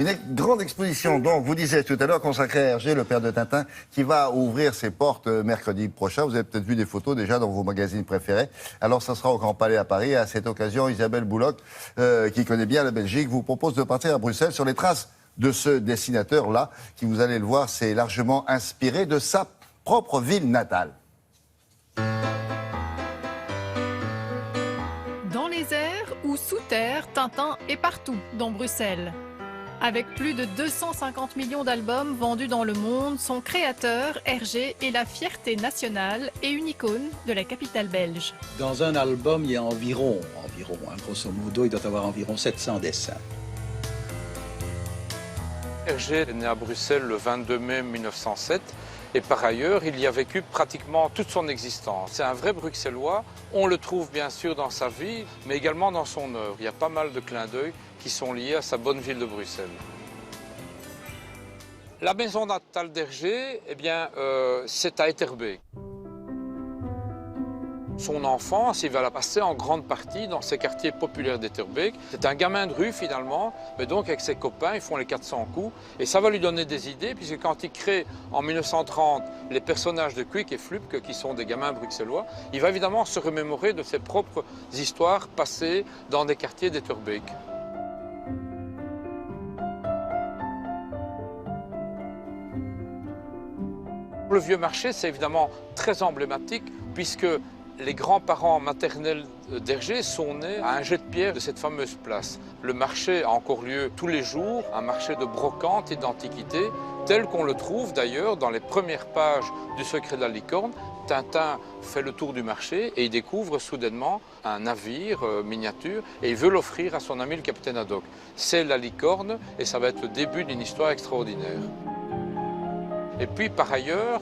Une grande exposition, donc, vous disiez tout à l'heure, consacrée à Hergé, le père de Tintin, qui va ouvrir ses portes mercredi prochain. Vous avez peut-être vu des photos déjà dans vos magazines préférés. Alors, ça sera au Grand Palais à Paris. À cette occasion, Isabelle Bouloc, qui connaît bien la Belgique, vous propose de partir à Bruxelles sur les traces de ce dessinateur-là, qui, vous allez le voir, s'est largement inspiré de sa propre ville natale. Dans les airs ou sous terre, Tintin est partout dans Bruxelles. Avec plus de 250 millions d'albums vendus dans le monde, son créateur, Hergé, est la fierté nationale et une icône de la capitale belge. Dans un album, il y a environ, grosso modo, il doit avoir environ 700 dessins. Hergé est né à Bruxelles le 22 mai 1907 et par ailleurs, il y a vécu pratiquement toute son existence. C'est un vrai bruxellois, on le trouve bien sûr dans sa vie, mais également dans son œuvre. Il y a pas mal de clins d'œil qui sont liés à sa bonne ville de Bruxelles. La maison natale d'Hergé, c'est à Etterbeek. Son enfance, il va la passer en grande partie dans ces quartiers populaires d'Etterbeek. C'est un gamin de rue finalement, mais donc avec ses copains, ils font les 400 coups. Et ça va lui donner des idées, puisque quand il crée en 1930 les personnages de Quick et Flupke, qui sont des gamins bruxellois, il va évidemment se remémorer de ses propres histoires passées dans des quartiers d'Etterbeek. Le vieux marché, c'est évidemment très emblématique, puisque les grands-parents maternels d'Hergé sont nés à un jet de pierre de cette fameuse place. Le marché a encore lieu tous les jours, un marché de brocante et d'antiquités, tel qu'on le trouve d'ailleurs dans les premières pages du Secret de la licorne. Tintin fait le tour du marché et il découvre soudainement un navire miniature et il veut l'offrir à son ami le capitaine Haddock. C'est la licorne et ça va être le début d'une histoire extraordinaire. Et puis par ailleurs,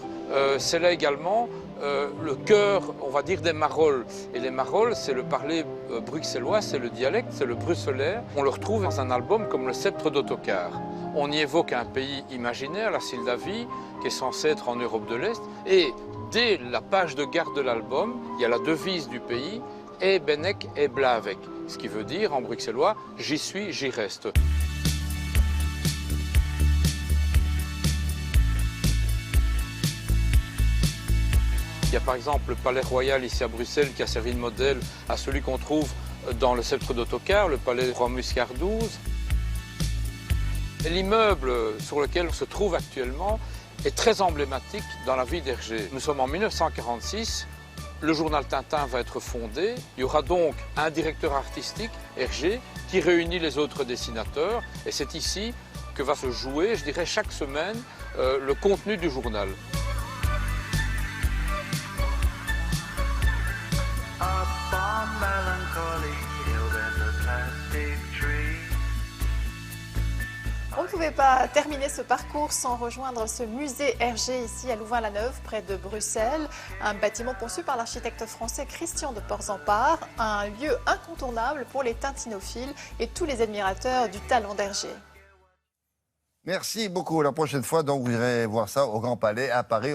c'est là également le cœur, on va dire, des Marolles. Et les Marolles, c'est le parler bruxellois, c'est le dialecte, c'est le bruxellaire. On le retrouve dans un album comme Le Sceptre d'Ottokar. On y évoque un pays imaginaire, la Moldavie, qui est censé être en Europe de l'Est. Et dès la page de garde de l'album, il y a la devise du pays, « E benek e blavek », ce qui veut dire en bruxellois « j'y suis, j'y reste ». Il y a par exemple le Palais Royal ici à Bruxelles qui a servi de modèle à celui qu'on trouve dans le Sceptre d'Ottokar, le Palais Roi Muscar XII. L'immeuble sur lequel on se trouve actuellement est très emblématique dans la vie d'Hergé. Nous sommes en 1946, le journal Tintin va être fondé. Il y aura donc un directeur artistique, Hergé, qui réunit les autres dessinateurs. Et c'est ici que va se jouer, je dirais, chaque semaine, le contenu du journal. On ne pouvait pas terminer ce parcours sans rejoindre ce musée Hergé ici à Louvain-la-Neuve, près de Bruxelles. Un bâtiment conçu par l'architecte français Christian de Porzampar, un lieu incontournable pour les tintinophiles et tous les admirateurs du talent d'Hergé. Merci beaucoup. La prochaine fois, donc, vous irez voir ça au Grand Palais à Paris.